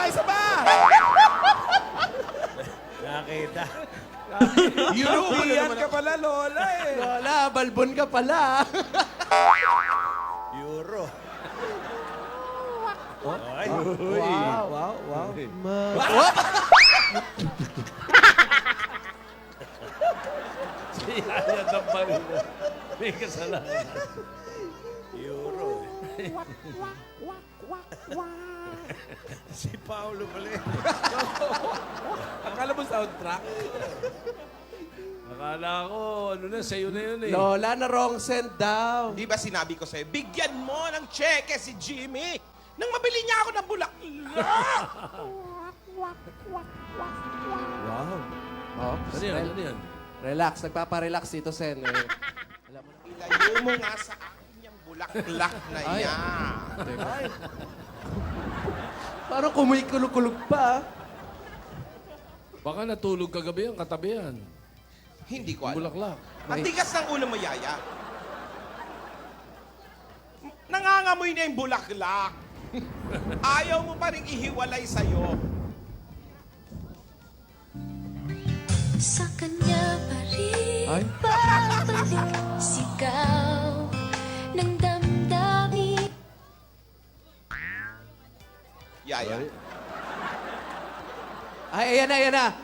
isa pa! Nakita. European ka pala, Lola eh. Lola, balbon ka pala. Euro. Ay. Wow. Yan ang Panginoon. May kasalanan. Euro. Si Paolo pala. Akala mo soundtrack? Akala ko, ano na, sa'yo na yun eh. Lola, na wrong send daw. Di ba sinabi ko sa'yo, bigyan mo ng cheque si Jimmy nang mabili niya ako ng bulaklak! Wow. Oh, Ano yan? Ano yan? Relax, nagpaparelax dito, Sen. Eh. Alam mo na. Ilayo mo nga sa akin yung bulaklak na Ay. yan. Parang kumikulog-kulog pa. Baka natulog kagabi yan, katabi yan. Hindi ko alam. Bulaklak. Ang tigas ng ulo mo, Yaya. Nangangamoy na yung bulaklak. Ayaw mo pa rin ihiwalay sa'yo. Sa kanya pa rin Ay. babalik sigaw ng damdamin. Yaya. Ay, ayan na.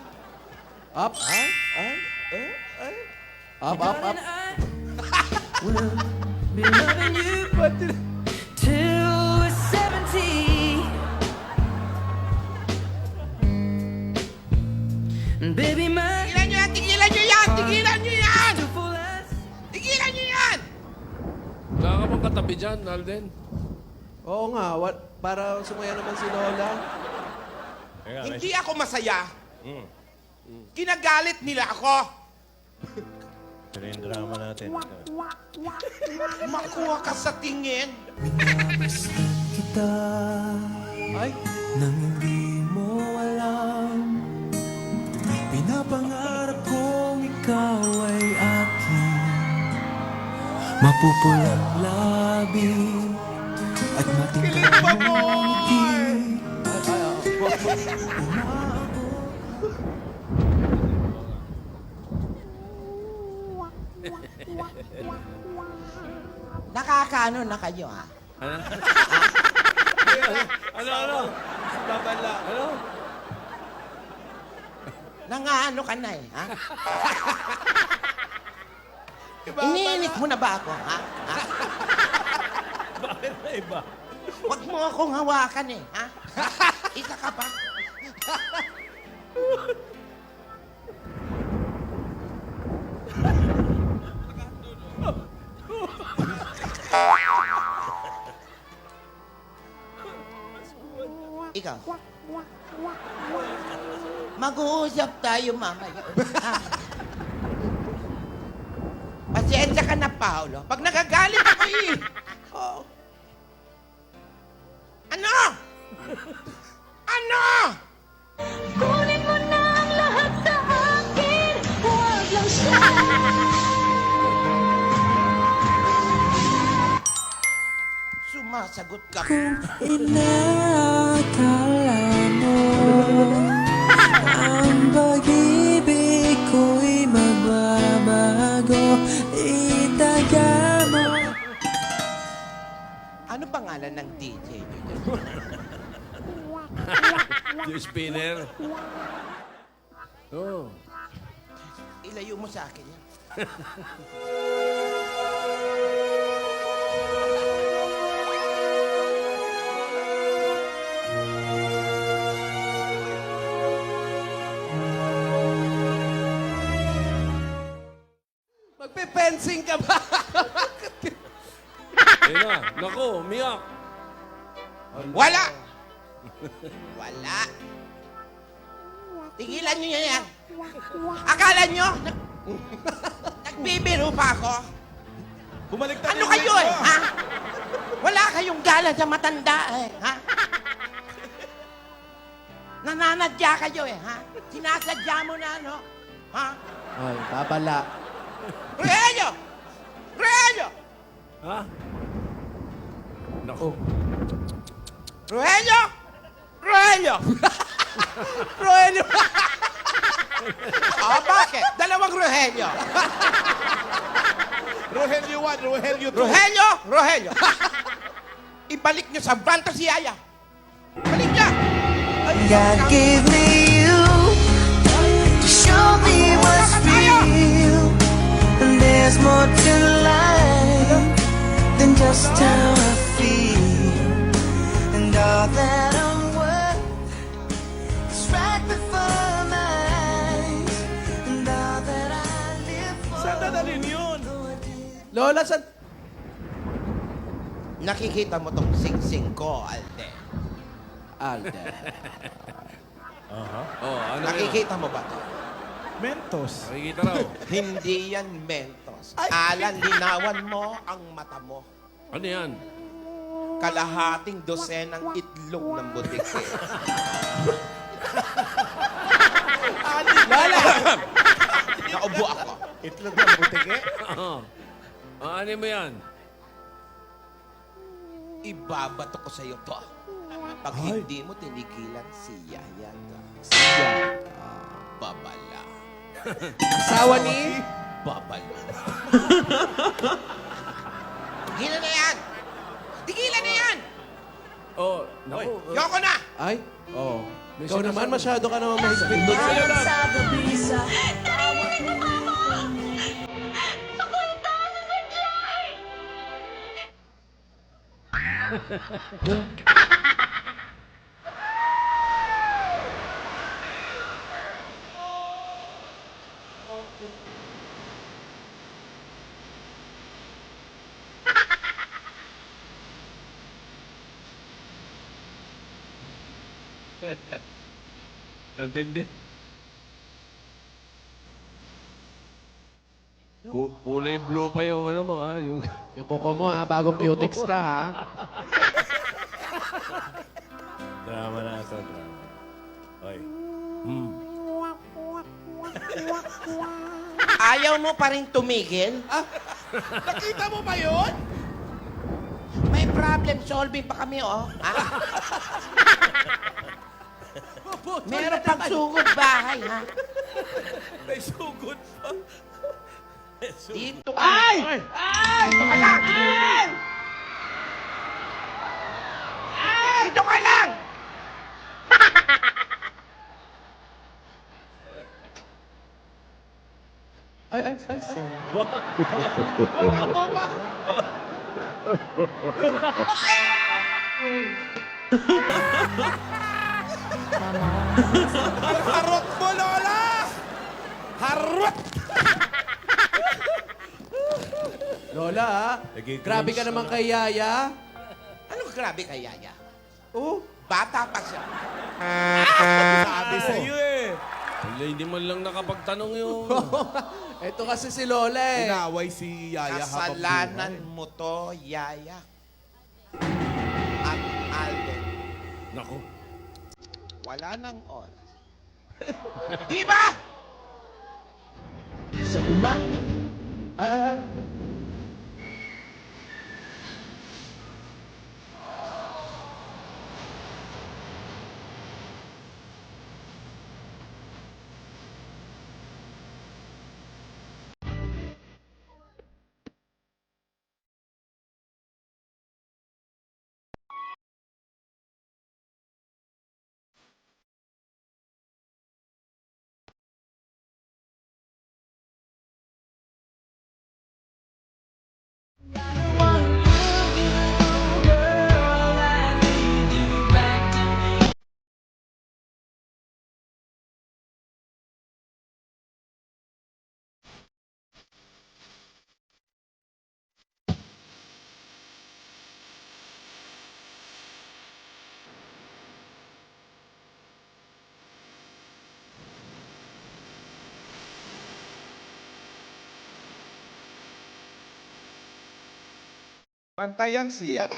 Up. Up. Been loving you till we're 70. And baby, my Tigilan nyo yan! Tigilan nyo yan! Tigilan nyo yan! beautiful as Tigilan nyo yan! Wala ka bang katabi dyan, Alden? Oo nga, para sumaya naman si Lola. Hindi ako masaya. Kinagalit nila ako. Ito yung drama natin. Makuha ka sa tingin. kita Ay, nang hindi mo alam. Pinapangarap kong ikaw ay akin. Mapupulang labi at Kilig pa mo! Nakakaano na kayo, ha? Ano? Babala. Ano? Nangaano ka na eh, ha? Iniinit mo na ba ako, ha? Bakit na iba? Huwag mo akong hawakan eh, ha? Isa ka pa. Ikaw. Mag-uusap tayo mamaya. Ha? Pasensya ka na, Paolo. Pag nagagalit ako eh. Oo. Ano? Ano? Kunin mo na ang lahat sa akin, huwag lang siya. Sumasagot ka. inakala mo ang pag-ibig ko'y mababago. Itaga mo. Ano pangalan ng DJ nyo dyan? Yung spinner. Oh. Ilayo mo sa akin yan. magpe-fencing ka ba? Ayun na. Naku, umiyak. Wala! Wala. Tigilan nyo yan. Akala nyo? Nagbibiro pa ako? Bumalik Ano kayo eh, ha? Wala kayong gala sa matanda eh, ha? Nananadya kayo eh, ha? Sinasadya mo na, no? Ha? Ay, babala. Rogelio! Rogelio! Ha? Naku. Rogelio! Rogelio! Rogelio! Bakit? Dalawang Rogelio. Rogelio 1, Rogelio 2. Rogelio! Ibalik nyo sa banta si Yaya. Balik niya! God gave me you to show me what's real. And there's more to life than just how I feel. And all that I'm worth is right before my eyes. And all that I live for. Saan dadalhin yun? Lola, saan? Nakikita mo tong sing-sing ko, Alde. Alden. Oh, ano yun? Nakikita mo ba to? Mentos. Nakikita raw. Hindi yan mentos. Alan, linawan mo ang mata mo. Ano yan? Kalahating dosenang itlog ng butike. Lola! Naubo ako. Itlog ng butike. Ano mo yan? Ibabato ko sa'yo to. Pag hindi mo tinigilan si Yaya. Babala. Asawa ni? Babala. Tigilan na yan! Tigilan na yan! Oh, naku. Yoko na! Ay, oh. May Ikaw naman, sinasabi. masyado ka naman mahigpit doon. Narinig mo, Mama! Ako'y taas sa sadyay! Antindi. Kulay blue pa yung ano mo, ha? Yung... Yung kuko mo, ha? Bagong Beautex ka, ha? Drama na ito, drama. Oy. Ayaw mo pa rin tumigil? Nakita mo ba yun? May problem solving pa kami, oh. Meron pang sugod bahay, ha? May sugod pa. Dito ka. Ay! Dito ka lang! Dito ka lang! Ay. Harot mo, Lola! Harot! Lola, ha? Nagiging Grabe ka naman kay Yaya. Anong grabe kay Yaya? Oh. Bata pa siya. Sabi sa'yo eh. Wala, hindi man lang nakapagtanong yung... Ito kasi si Lola, eh. Inaway si Yaya habang Kasalanan buhay. mo to, Yaya. At Alden, Naku. wala nang oras. Di ba? Bantayan siya.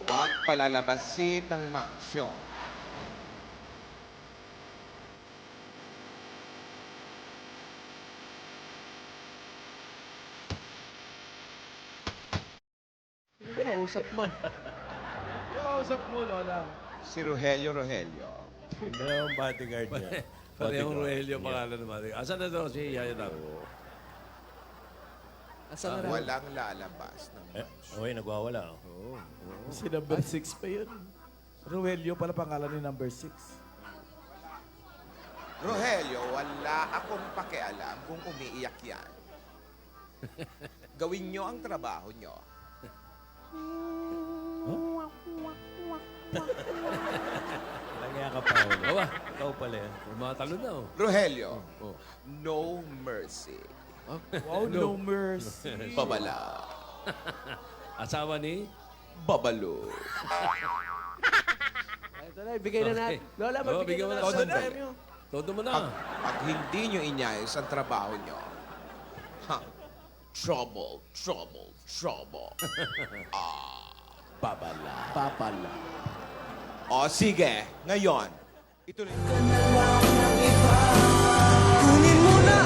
Huwag palalabasin ng maksyon. Kausap mo. Kausap mo, Lola. Si Rogelio. Yung dalawang bodyguard niya. Parehong Bodyguard Rogelio niya. pangalan naman. Asan na daw si Yaya Dap? Asan na raw? Walang lalabas ng Okay, nagwawala. Oh. Si number 6 pa yun. Rogelio pala pangalan ni number 6. Rogelio, wala akong pakialam kung umiiyak yan. Gawin nyo ang trabaho nyo. Langya ka pa. Awa, Ikaw pala yan. tumatalo na oh. Rogelio, no mercy. Wow, no mercy. Babala. Asawa ni? Babalo. Ay, ito na, ibigay na natin. Lola, Oh, magbigay bigyan mo na na. natin Todo ng ba? premyo. Todo mo na. Pag hindi nyo inyayos ang trabaho nyo, trouble. Papala. O sige, ngayon, ituloy. Kunin mo na